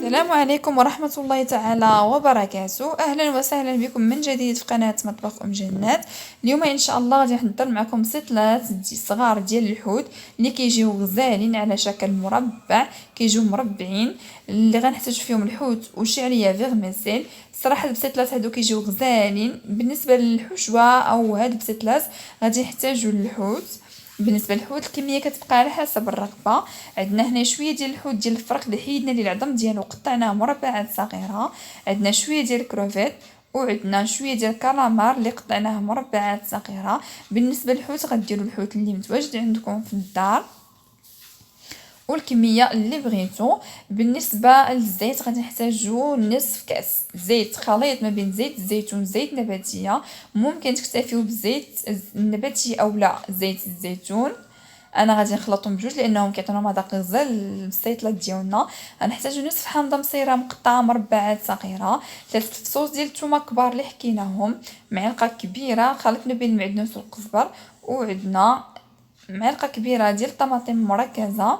السلام عليكم ورحمة الله تعالى وبركاته. أهلا وسهلا بكم من جديد في قناة مطبخ أم جنات. اليوم إن شاء الله غادي نحضر معكم سطلات صغار ديال الحوت اللي كيجيو غزالين على شكل مربع، كيجيو مربعين اللي غنحتاج فيهم الحوت وشعرية فيغميسيل. صراحة البسيطلات هادو كيجيو غزالين. بالنسبة للحشوة أو هاد البسيطلات غادي نحتاجو الحوت. بالنسبه للحوت الكميه كتبقى على حسب الرغبه. عندنا هنا شويه ديال الحوت ديال الفرخ اللي حيدنا ليه العظم ديالو قطعناه مربعات صغيره. عندنا شويه ديال الكروفيت وعندنا شويه ديال الكالامار اللي قطعناه مربعات صغيره. بالنسبه للحوت غديروا الحوت اللي متواجد عندكم في الدار والكميه اللي بغيتو. بالنسبه للزيت غادي نحتاجو نصف كاس زيت، خليط ما بين زيت الزيتون زيت نباتيه. ممكن تكتفيو بالزيت النباتي او لا زيت الزيتون. انا غادي نخلطهم بجوج لانهم كيعطيونا مذاق غزال للبسيطلات ديالنا. غنحتاجو نصف حامضه مصيره مقطعه مربعات صغيره، 3 فصوص ديال الثومه كبار اللي حكيناهم، معلقه كبيره خليط ما بين المعدنوس والقزبر، وعندنا معلقه كبيره ديال الطماطم مركزه.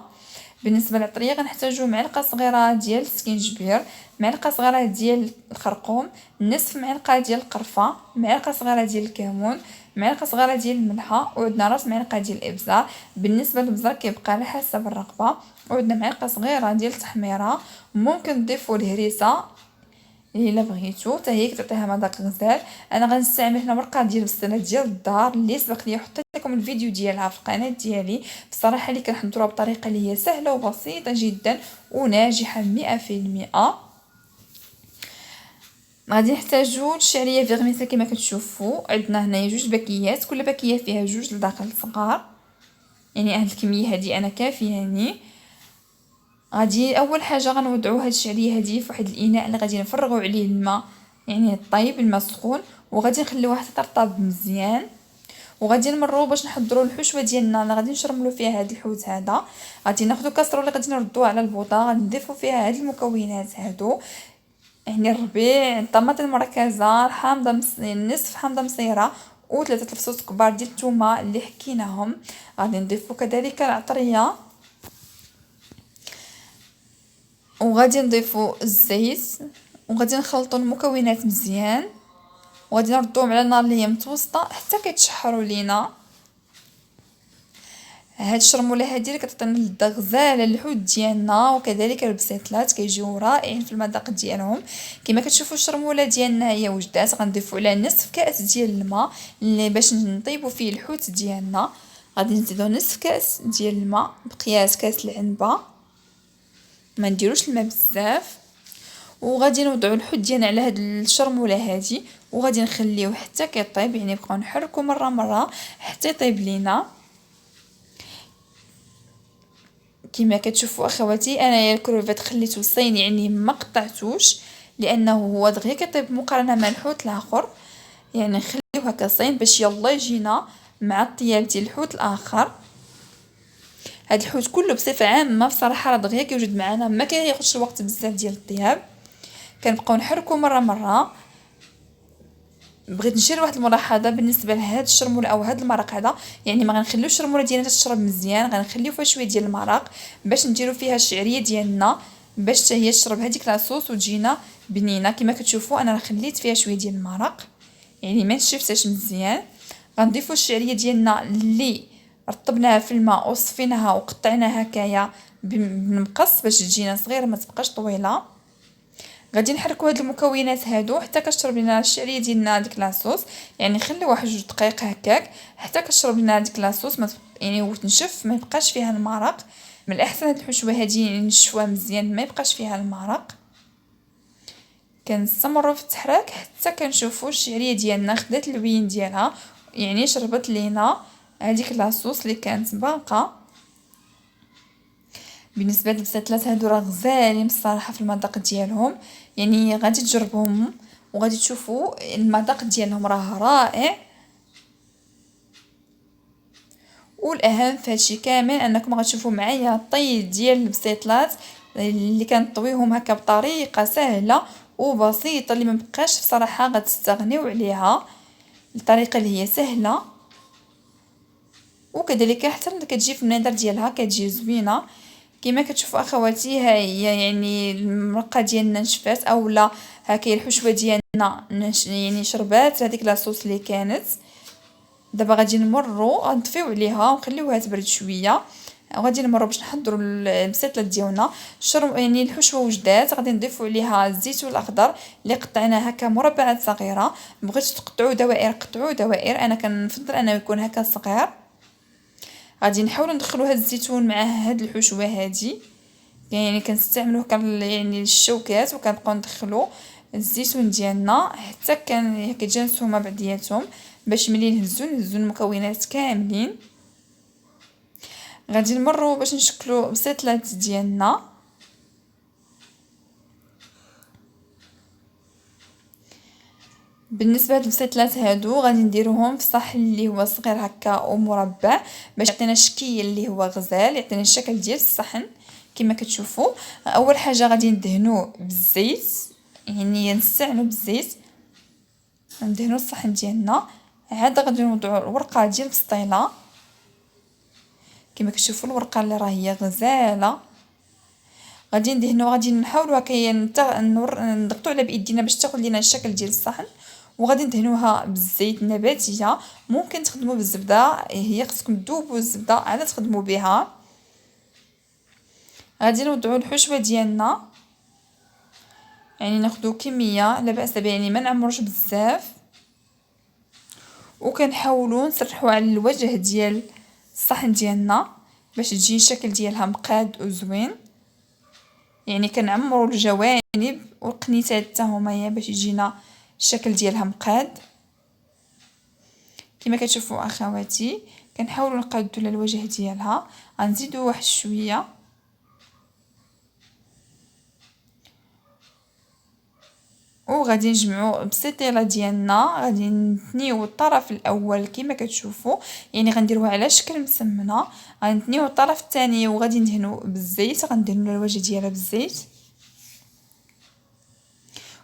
بالنسبه للعطريه غنحتاجو معلقه صغيره ديال السكينجبير، معلقه صغيره ديال الخرقوم، نصف معلقه ديال القرفه، معلقه صغيره ديال الكمون، معلقه صغيره ديال الملحه، وعندنا راس معلقه ديال الابزار. بالنسبه للابزار كيبقى على حسب الرغبه. وعندنا معلقه صغيره ديال التحميره، ممكن تضيفوا الهريسه الا بغيتو حتى هي كتعطيها مذاق غزال. انا غنستعمل هنا مرقه ديال البسله ديال الدار اللي سبق لي حطيت لكم الفيديو ديالها في القناه ديالي. بصراحه اللي كنحضروها بطريقه اللي هي سهله وبسيطه جدا وناجحه 100%. غادي نحتاجو الشعريه فيغميسيل كما كتشوفوا. عندنا هنايا جوج باكيات، كل باكيه فيها جوج لداخل صغار، يعني هاد الكميه هادي انا كافياني. غادي اول حاجه غنوضعوا هاد الشعريه هادي في واحد الاناء اللي غادي نفرغوا عليه الماء، يعني الطيب الماء سخون، وغادي نخليوها حتى ترطب مزيان. وغادي نمروا باش نحضروا الحشوه ديالنا اللي غادي نشرملوا فيها هاد الحوت هذا. غادي ناخذوا كاسرونه غادي نردوها على البوطه، غادي نضيفوا فيها هاد المكونات هادو، يعني الربيع، الطماطم المركزه، حامضه نصف حامضه مصيره، وثلاثه الفصوص كبار ديال الثومه اللي حكيناهم. غادي نضيفوا كذلك العطريه، وغادي نضيفوا الزيت، وغادي نخلطوا المكونات مزيان، وغادي نردوهم على النار اللي هي متوسطه حتى كيتشحروا لينا. هاد الشرموله هادي اللي كتعطينا لذه غزاله للحوت ديالنا، وكذلك البسيطلات كيجيو رائعين في المذاق ديالهم. كما كتشوفوا الشرموله ديالنا هي وجدات. غنضيفوا عليها نصف كاس ديال الماء اللي باش نطيبوا فيه الحوت ديالنا. غادي نزيدوا نصف كاس ديال الماء بقياس كاس العنبه، ما نديروش الماء بزاف. وغادي نوضعوا الحوت ديالنا على هاد الشرموله هادي، وغادي نخليوه حتى كيطيب، يعني نبقاو نحركوا مره حتى يطيب لينا. كما كتشوفوا اخواتي انايا الكروفيت خليته صين، يعني ما قطعتوش لانه هو دغيا كيطيب مقارنه مع الحوت الاخر، يعني نخليوه هكا صين باش يلا يجينا مع الطياب ديال الحوت الاخر. هاد الحوت كله بصفه عامه بصراحه راه دغيا كيوجد معنا، ما كياخذش وقت بزاف ديال الطياب. كنبقاو نحركوا مره. بغيت نشير واحد الملاحظه بالنسبه لهاد الشرموله او هاد المرق هذا، يعني ما غنخليوش الشرموله ديالنا تشرب مزيان، غنخليو فيها شويه ديال المرق باش نديرو فيها الشعريه ديالنا باش حتى هي تشرب هذيك لاصوص وتجينا بنينه. كما كتشوفوا انا خليت فيها شويه ديال المرق، يعني ما نشفتهاش مزيان. غنضيفوا الشعريه ديالنا اللي رطبناها في الماء وصفيناها وقطعناها هكايا بالمقص باش تجينا صغيره ما تبقاش طويله. غادي نحركوا هاد المكونات هادو حتى كتشرب لنا الشعريه ديالنا ديك لاصوص، يعني نخليو واحد 2 دقائق هكاك حتى كتشرب لنا ديك لاصوص يعني وتنشف، ما يبقاش فيها المرق. من الاحسن هاد الحشوه هادي نشفوها مزيان ما يبقاش فيها المرق. كنستمروا في التحراك حتى كنشوفوا الشعريه ديالنا خدات اللوين ديالها، يعني شربت لينا هذيك لاصوص اللي كانت باقه. بالنسبه للبسيطلات هادو راه غزالين بصراحه في المذاق ديالهم، يعني غادي تجربوهم وغادي تشوفوا المذاق ديالهم راه رائع. والاهم في هادشي كامل انكم غتشوفوا معايا الطي ديال البسيطلات اللي كنطويهم هكا بطريقه سهله وبسيطه اللي ما بقاش بصراحه غتستغنيو عليها. الطريقه اللي هي سهله وكذلك حتى اللي كتجي في المنظر ديالها كتجي زوينه. كما كتشوفوا اخواتي، ها هي يعني المرقه ديالنا نشفات اولا هكا الحشوه ديالنا يعني شربات هذيك لاصوص اللي كانت. دابا غادي نمروا غنطفيو عليها ونخليوها تبرد شويه، وغادي نمروا باش نحضروا المسيطلات ديالنا. يعني الحشوه وجدات، غادي نضيفوا عليها الزيتون الاخضر اللي قطعناه هكا مربعات صغيره. بغيتو تقطعوا دوائر قطعوا دوائر، انا كنفضل انه يكون هكا صغير. غادي نحاولوا ندخلوا هاد الزيتون مع هاد الحشوه هادي، يعني كنستعملوه يعني الشوكات، وكنبقاو ندخلوا الزيتون ديالنا حتى كيتجانسوا مع بعضياتهم باش ملي نهزو المكونات كاملين. غادي نمروا باش نشكلوا بسيطلات ديالنا. بالنسبه لهاد البسيطلات هادو غادي نديروهم في صحن اللي هو صغير هكا ومربع باش يعطينا شكل اللي هو غزال، يعطينا الشكل ديال الصحن كما كتشوفوا. اول حاجه غادي ندهنوه بالزيت، يعني نستعنوا بالزيت ندهنوا الصحن ديالنا. عاد غادي نوضعوا الورقه ديال البسطيله كما كتشوفوا، الورقه اللي راه هي غزاله. غادي ندهنوا، غادي نحاولوا هكا نضغطوا على بايدينا باش تاخذ لينا الشكل ديال الصحن، وغادي ندهنوها بالزيت النباتيه. ممكن تخدموا بالزبده، هي خصكم تذوبوا الزبده عاد تخدموا بها. غادي نوضعوا الحشوه ديالنا، يعني ناخذوا كميه لا باس بها، يعني ما نعمروش بزاف، وكنحاولوا نسرحوا على الوجه ديال الصحن ديالنا باش تجي الشكل ديالها مقاد وزوين. يعني كنعمروا الجوانب والقنيتات حتى هما باش يجينا الشكل ديالها مقاد كما كتشوفوا اخواتي. كنحاولوا نقادوا للوجه ديالها، غنزيدوا واحد شويه، وغادي نجمعوا البسيطيله ديالنا. غادي نثنيو الطرف الاول كما كتشوفوا، يعني غنديروها على شكل مسمنه. غنثنيو الطرف الثاني وغادي ندهنوا بالزيت، غندهنوا الوجه ديالها بالزيت،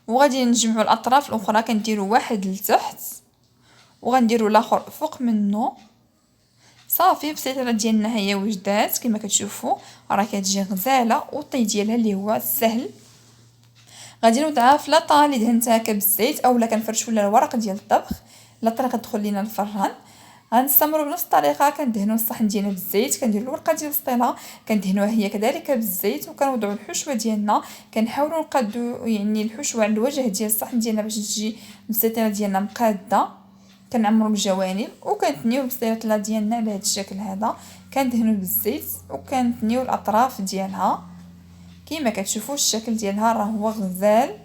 وغادي نجمعوا الاطراف الاخرى كنديروا واحد لتحت وغنديروا الاخر فوق منه. صافي البسيطيله ديالنا هي وجدات كما كتشوفوا، راه كتجي غزاله والطي ديالها اللي هو سهل. غادي نوضعها في لاطا اللي دهنتها هكا بالزيت، اولا كنفرشوا لها الورق ديال الطبخ لاطا كتدخل لينا الفران. غنستمروا بنفس الطريقه، كندهنوا الصحن ديالنا بالزيت، كنديروا الورقه ديال السطيله كندهنوها هي كذلك بالزيت، وكنوضعوا الحشوه ديالنا. كنحاولوا نقادوا يعني الحشوه على الوجه ديال الصحن ديالنا باش تجي البسيطيله ديالنا مقاده. كنعمروا الجوانب وكنثنيو البسيطيله ديالنا على هذا الشكل هذا، كندهنوا بالزيت وكنثنيو الاطراف ديالها كما كتشوفوا الشكل ديالها راه هو غزال.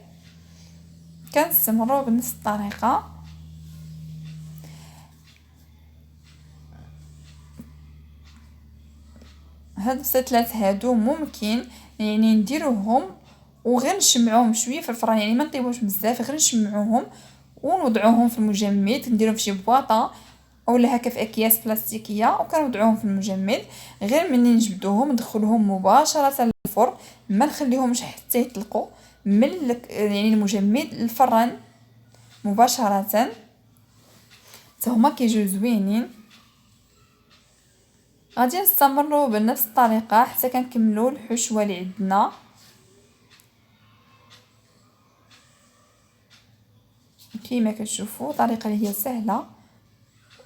كنستمروا بنفس الطريقه. هاد البسيطلات هادو ممكن يعني نديروهم وغير نشمعوهم شويه في الفران، يعني ما نطيبوش بزاف، غير نشمعوهم ونوضعوهم في المجمد. نديروهم في شي بواطه اولا هكا في اكياس بلاستيكيه وكنوضعوهم في المجمد. غير مني نجبدوهم ندخلوهم مباشره للفرن، ما نخليهمش حتى يطلقوا من يعني المجمد للفران مباشره، حتى هما كيجيو زوينين. غادي نستمروا بنفس الطريقه حتى كنكملوا الحشوه اللي عندنا. كما كتشوفوا طريقه اللي هي سهله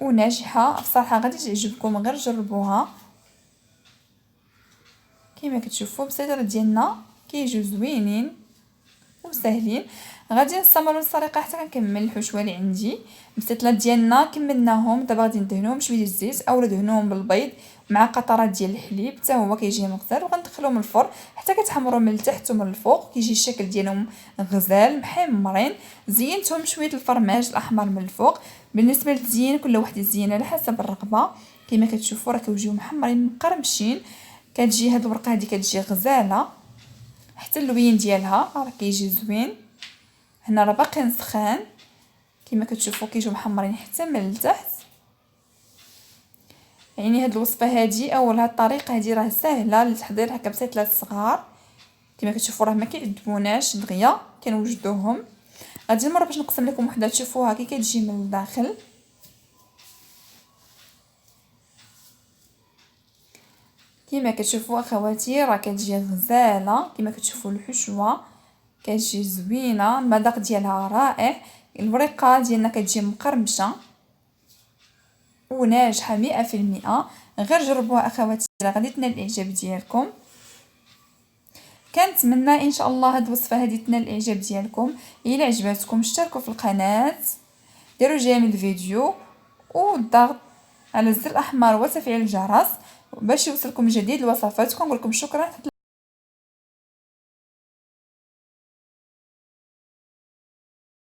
وناجحه بصراحه، غادي تعجبكم غير جربوها. كما كتشوفوا البسيطيله ديالنا كيجيو زوينين وسهلين. غادي نستمروا الطريقه حتى كنكمل الحشوه اللي عندي. البسيطلات ديالنا كملناهم، دابا غادي ندهنوهم شويه ديال الزيت اولا دهنوهم بالبيض مع قطرات ديال الحليب حتى هو كيجي مغزال، وغندخلوهم الفرن حتى كيتحمروا من التحت ومن الفوق، كيجي الشكل ديالهم غزال محمرين. زينتهم شويه الفرماج الاحمر من الفوق. بالنسبه للتزيين كل واحد زينه على حسب الرغبه. كما كتشوفوا راه كيوجيو محمرين مقرمشين. كتجي هاد الورقه هذه كتجي غزاله حتى اللوين ديالها راه كيجي زوين. هنا راه باقي سخان كما كتشوفوا كيجيو محمرين حتى من التحت. يعني هاد الوصفه هذه او هاد الطريقه هذه راه سهله للتحضير، هكا بسيطلات صغار كما كتشوفوا راه ما كيعذبوناش دغيا كنوجدوهم. غادي نمر باش نقسم لكم وحده تشوفوها كي كتجي من الداخل. كيما كتشوفوا اخواتي راه كتجي غزاله، كيما كتشوفوا الحشوه كتجي زوينه، المذاق ديالها رائع، الوريقه ديالنا كتجي مقرمشه وناجحه 100%. غير جربوها اخواتي راه غادي تنال الاعجاب ديالكم. كنتمنى ان شاء الله هاد الوصفه هادي تنال الاعجاب ديالكم. الا عجبتكم اشتركوا في القناه، ديروا جيم الفيديو والضغط على الزر الاحمر وتفعيل الجرس باش يوصلكم جديد الوصفات. كنقول لكم شكرا.